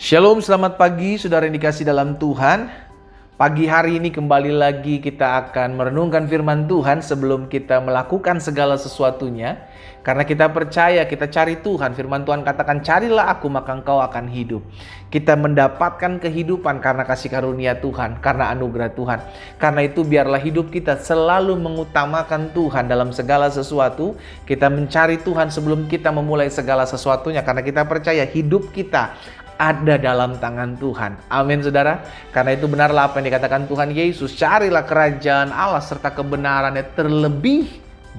Shalom, selamat pagi saudara yang dikasih dalam Tuhan. Pagi hari ini kembali lagi kita akan merenungkan firman Tuhan sebelum kita melakukan segala sesuatunya. Karena kita percaya, kita cari Tuhan. Firman Tuhan katakan, carilah aku maka engkau akan hidup. Kita mendapatkan kehidupan karena kasih karunia Tuhan, karena anugerah Tuhan. Karena itu biarlah hidup kita selalu mengutamakan Tuhan dalam segala sesuatu. Kita mencari Tuhan sebelum kita memulai segala sesuatunya. Karena kita percaya hidup kita ada dalam tangan Tuhan. Amin saudara. Karena itu benarlah apa yang dikatakan Tuhan Yesus. Carilah kerajaan Allah serta kebenarannya terlebih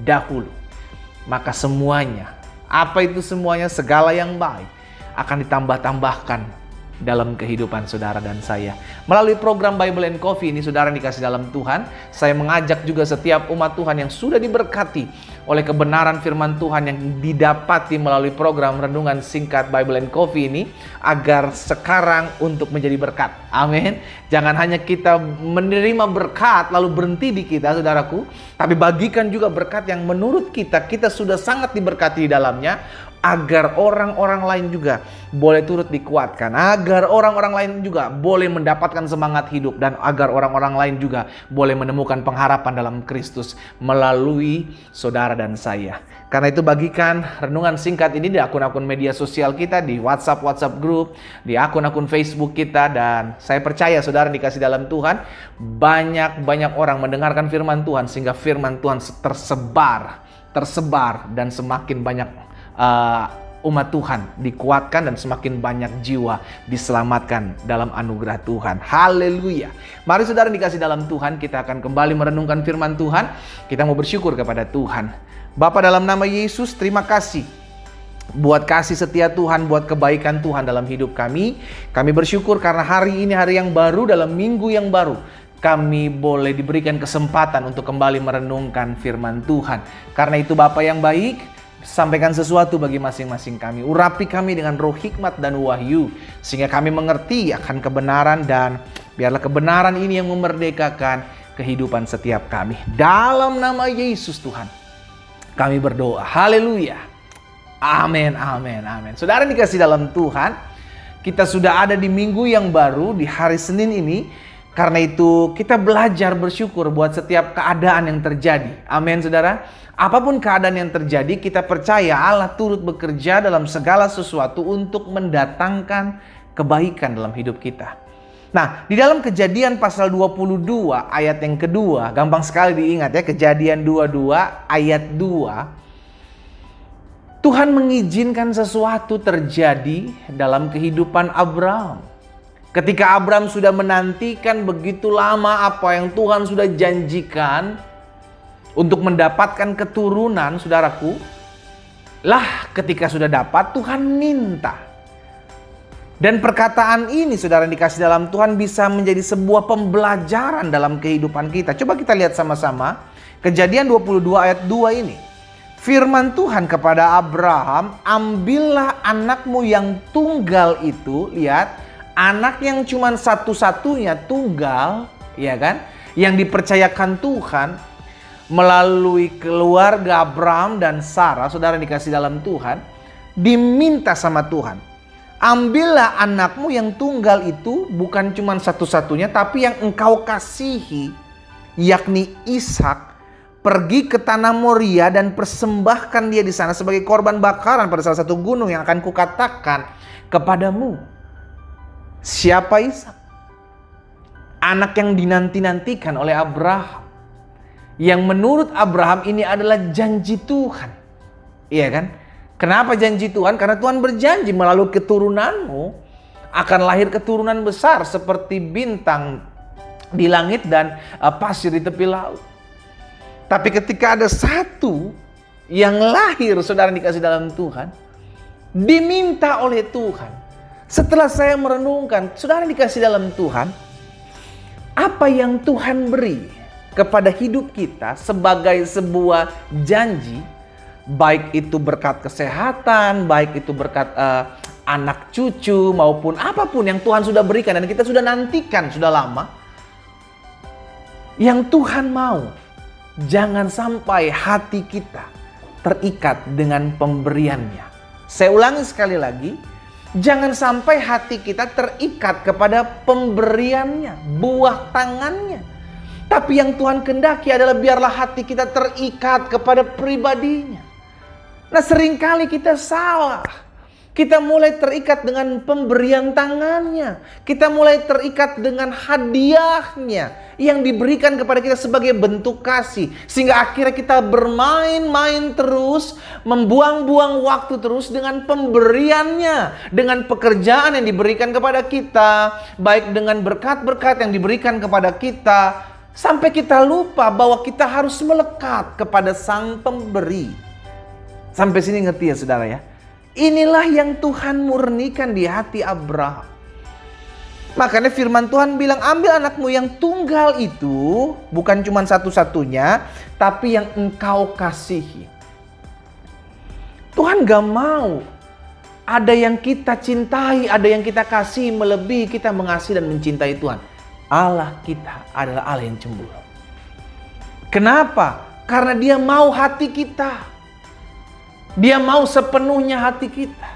dahulu. Maka semuanya, apa itu semuanya? Segala yang baik akan ditambah-tambahkan dalam kehidupan saudara dan saya. Melalui program Bible and Coffee ini saudara yang dikasih dalam Tuhan, saya mengajak juga setiap umat Tuhan yang sudah diberkati oleh kebenaran firman Tuhan yang didapati melalui program renungan singkat Bible and Coffee ini, agar sekarang untuk menjadi berkat. Amin. Jangan hanya kita menerima berkat lalu berhenti di kita saudaraku, tapi bagikan juga berkat yang menurut kita sudah sangat diberkati di dalamnya, agar orang-orang lain juga boleh turut dikuatkan, agar orang-orang lain juga boleh mendapatkan semangat hidup, dan agar orang-orang lain juga boleh menemukan pengharapan dalam Kristus melalui saudara dan saya. Karena itu bagikan renungan singkat ini di akun-akun media sosial kita, di WhatsApp group, di akun-akun Facebook kita, dan saya percaya saudara dikasih dalam Tuhan, banyak orang mendengarkan firman Tuhan sehingga firman Tuhan tersebar dan semakin banyak umat Tuhan dikuatkan dan semakin banyak jiwa diselamatkan dalam anugerah Tuhan. Haleluya. Mari saudara dikasih dalam Tuhan, kita akan kembali merenungkan firman Tuhan. Kita mau bersyukur kepada Tuhan. Bapa, dalam nama Yesus, terima kasih buat kasih setia Tuhan, buat kebaikan Tuhan dalam hidup kami. Kami bersyukur karena hari ini hari yang baru, dalam minggu yang baru kami boleh diberikan kesempatan untuk kembali merenungkan firman Tuhan. Karena itu Bapa yang baik, sampaikan sesuatu bagi masing-masing kami. Urapi kami dengan roh hikmat dan wahyu, sehingga kami mengerti akan kebenaran, dan biarlah kebenaran ini yang memerdekakan kehidupan setiap kami. Dalam nama Yesus Tuhan, kami berdoa. Haleluya. Amin, amin, amin. Saudara dikasih dalam Tuhan, kita sudah ada di minggu yang baru, di hari Senin ini. Karena itu kita belajar bersyukur buat setiap keadaan yang terjadi. Amin saudara. Apapun keadaan yang terjadi, kita percaya Allah turut bekerja dalam segala sesuatu untuk mendatangkan kebaikan dalam hidup kita. Nah, di dalam Kejadian pasal 22 ayat yang kedua, gampang sekali diingat ya, Kejadian 22 ayat 2. Tuhan mengizinkan sesuatu terjadi dalam kehidupan Abraham. Ketika Abraham sudah menantikan begitu lama apa yang Tuhan sudah janjikan untuk mendapatkan keturunan, saudaraku, ketika sudah dapat, Tuhan minta. Dan perkataan ini, saudara yang dikasih dalam Tuhan, bisa menjadi sebuah pembelajaran dalam kehidupan kita. Coba kita lihat sama-sama Kejadian 22 ayat 2 ini. Firman Tuhan kepada Abraham, ambillah anakmu yang tunggal itu, lihat, anak yang cuma satu-satunya tunggal, ya kan, yang dipercayakan Tuhan melalui keluarga Abraham dan Sarah, saudara dikasih dalam Tuhan, diminta sama Tuhan, ambillah anakmu yang tunggal itu, bukan cuma satu-satunya, tapi yang engkau kasihi, yakni Ishak, pergi ke tanah Moria dan persembahkan dia di sana sebagai korban bakaran pada salah satu gunung yang akan kukatakan kepadamu. Siapa Ishak? Anak yang dinanti-nantikan oleh Abraham, yang menurut Abraham ini adalah janji Tuhan. Iya kan? Kenapa janji Tuhan? Karena Tuhan berjanji melalui keturunanmu akan lahir keturunan besar seperti bintang di langit dan pasir di tepi laut. Tapi ketika ada satu yang lahir, saudara dikasih dalam Tuhan, diminta oleh Tuhan. Setelah saya merenungkan, saudara dikasih dalam Tuhan, apa yang Tuhan beri kepada hidup kita sebagai sebuah janji, baik itu berkat kesehatan, baik itu berkat anak cucu, maupun apapun yang Tuhan sudah berikan dan kita sudah nantikan sudah lama, yang Tuhan mau, jangan sampai hati kita terikat dengan pemberiannya. Saya ulangi sekali lagi, Jangan sampai hati kita terikat kepada pemberiannya, buah tangannya. Tapi yang Tuhan kehendaki adalah biarlah hati kita terikat kepada pribadinya. Nah, seringkali kita salah. Kita mulai terikat dengan pemberian tangannya. Kita mulai terikat dengan hadiahnya yang diberikan kepada kita sebagai bentuk kasih. Sehingga akhirnya kita bermain-main terus, membuang-buang waktu terus dengan pemberiannya. Dengan pekerjaan yang diberikan kepada kita, baik dengan berkat-berkat yang diberikan kepada kita. Sampai kita lupa bahwa kita harus melekat kepada Sang Pemberi. Sampai sini ngerti ya saudara ya? Inilah yang Tuhan murnikan di hati Abraham. Makanya firman Tuhan bilang, ambil anakmu yang tunggal itu, bukan cuma satu-satunya, tapi yang engkau kasihi. Tuhan gak mau ada yang kita cintai, ada yang kita kasih melebihi kita mengasihi dan mencintai Tuhan. Allah kita adalah Allah yang cemburu. Kenapa? Karena Dia mau hati kita. Dia mau sepenuhnya hati kita.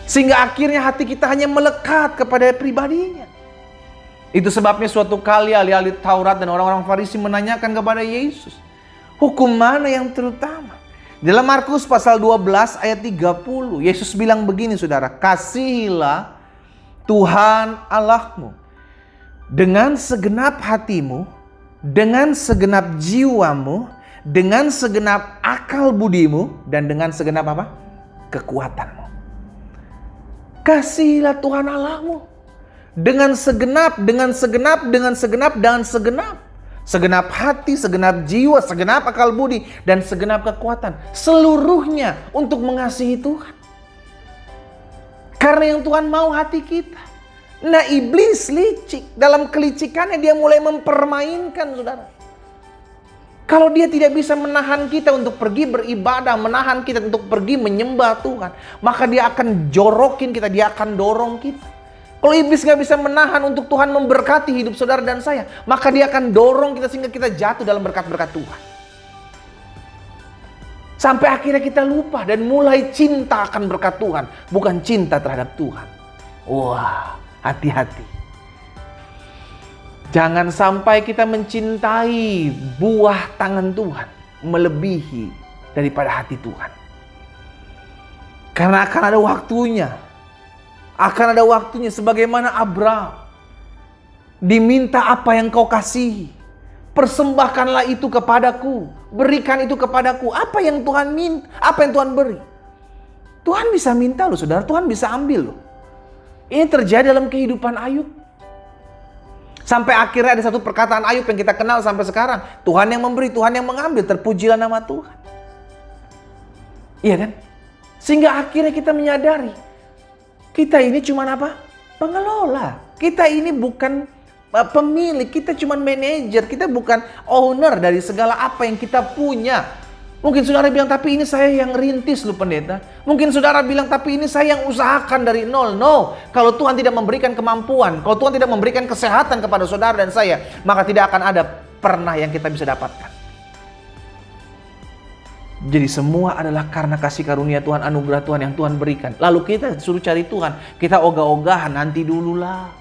Sehingga akhirnya hati kita hanya melekat kepada pribadinya. Itu sebabnya suatu kali ahli-ahli Taurat dan orang-orang Farisi menanyakan kepada Yesus, hukum mana yang terutama? Dalam Markus pasal 12 ayat 30, Yesus bilang begini saudara, kasihilah Tuhan Allahmu dengan segenap hatimu, dengan segenap jiwamu, dengan segenap akal budimu, dan dengan segenap apa? Kekuatanmu. Kasihilah Tuhan Allahmu dengan segenap, dengan segenap, dengan segenap, dan segenap. Segenap hati, segenap jiwa, segenap akal budi, dan segenap kekuatan. Seluruhnya untuk mengasihi Tuhan. Karena yang Tuhan mau hati kita. Nah, iblis licik. Dalam kelicikannya dia mulai mempermainkan saudara. Kalau dia tidak bisa menahan kita untuk pergi beribadah, menahan kita untuk pergi menyembah Tuhan, maka dia akan jorokin kita, dia akan dorong kita. Kalau iblis gak bisa menahan untuk Tuhan memberkati hidup saudara dan saya, maka dia akan dorong kita sehingga kita jatuh dalam berkat-berkat Tuhan. Sampai akhirnya kita lupa dan mulai cinta akan berkat Tuhan, bukan cinta terhadap Tuhan. Wah, hati-hati. Jangan sampai kita mencintai buah tangan Tuhan melebihi daripada hati Tuhan. Karena akan ada waktunya. Akan ada waktunya sebagaimana Abraham. Diminta apa yang kau kasihi. Persembahkanlah itu kepadaku. Berikan itu kepadaku. Apa yang Tuhan minta? Apa yang Tuhan beri? Tuhan bisa minta loh saudara. Tuhan bisa ambil loh. Ini terjadi dalam kehidupan Ayub. Sampai akhirnya ada satu perkataan Ayub yang kita kenal sampai sekarang. Tuhan yang memberi, Tuhan yang mengambil. Terpujilah nama Tuhan. Iya kan? Sehingga akhirnya kita menyadari. Kita ini cuma apa? Pengelola. Kita ini bukan pemilik. Kita cuma manajer. Kita bukan owner dari segala apa yang kita punya. Mungkin saudara bilang, tapi ini saya yang rintis loh pendeta. Mungkin saudara bilang, tapi ini saya yang usahakan dari nol. No, kalau Tuhan tidak memberikan kemampuan, kalau Tuhan tidak memberikan kesehatan kepada saudara dan saya, maka tidak akan ada pernah yang kita bisa dapatkan. Jadi semua adalah karena kasih karunia Tuhan, anugerah Tuhan yang Tuhan berikan. Lalu kita suruh cari Tuhan, kita ogah-ogahan, nanti dululah.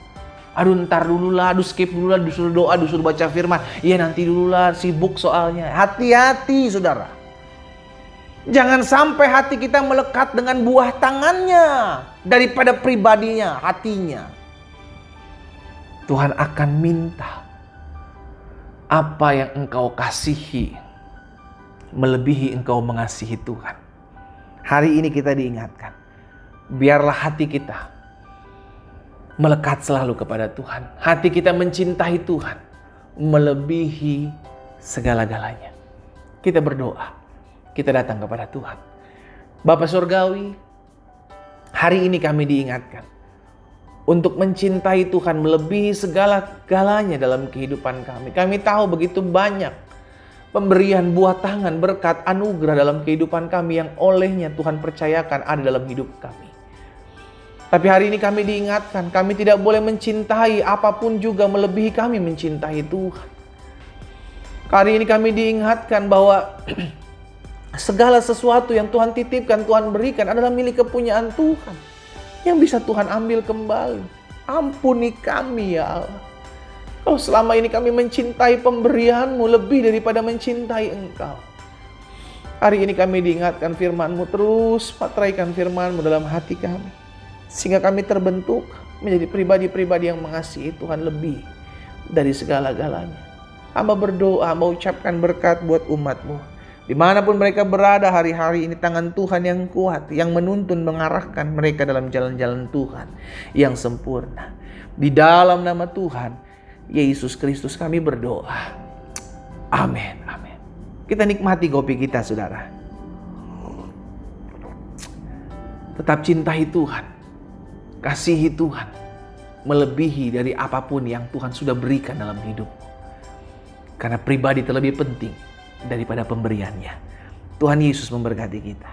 Aduh ntar dululah, aduh skip dululah, disuruh doa, disuruh baca firman. Iya nanti dululah, sibuk soalnya. Hati-hati saudara. Jangan sampai hati kita melekat dengan buah tangannya daripada pribadinya, hatinya. Tuhan akan minta apa yang engkau kasihi melebihi engkau mengasihi Tuhan. Hari ini kita diingatkan, biarlah hati kita melekat selalu kepada Tuhan. Hati kita mencintai Tuhan melebihi segala-galanya. Kita berdoa. Kita datang kepada Tuhan. Bapa Surgawi, hari ini kami diingatkan untuk mencintai Tuhan melebihi segala-galanya dalam kehidupan kami. Kami tahu begitu banyak pemberian buah tangan, berkat, anugerah dalam kehidupan kami yang olehnya Tuhan percayakan ada dalam hidup kami. Tapi hari ini kami diingatkan, kami tidak boleh mencintai apapun juga melebihi kami mencintai Tuhan. Hari ini kami diingatkan bahwa segala sesuatu yang Tuhan titipkan, Tuhan berikan adalah milik kepunyaan Tuhan. yang bisa Tuhan ambil kembali. Ampuni kami ya Allah. Kalau selama ini kami mencintai pemberian-Mu lebih daripada mencintai Engkau. Hari ini kami diingatkan firman-Mu, terus materaikan firman-Mu dalam hati kami. Sehingga kami terbentuk menjadi pribadi-pribadi yang mengasihi Tuhan lebih dari segala-galanya. Hamba berdoa, hamba ucapkan berkat buat umat-Mu. Dimanapun mereka berada hari-hari ini, tangan Tuhan yang kuat, yang menuntun, mengarahkan mereka dalam jalan-jalan Tuhan yang sempurna. Di dalam nama Tuhan Yesus Kristus kami berdoa. Amin. Amin. Kita nikmati kopi kita, saudara. Tetap cintai Tuhan. Kasihi Tuhan. Melebihi dari apapun yang Tuhan sudah berikan dalam hidupmu. Karena pribadi terlebih penting daripada pemberiannya. Tuhan Yesus memberkati kita.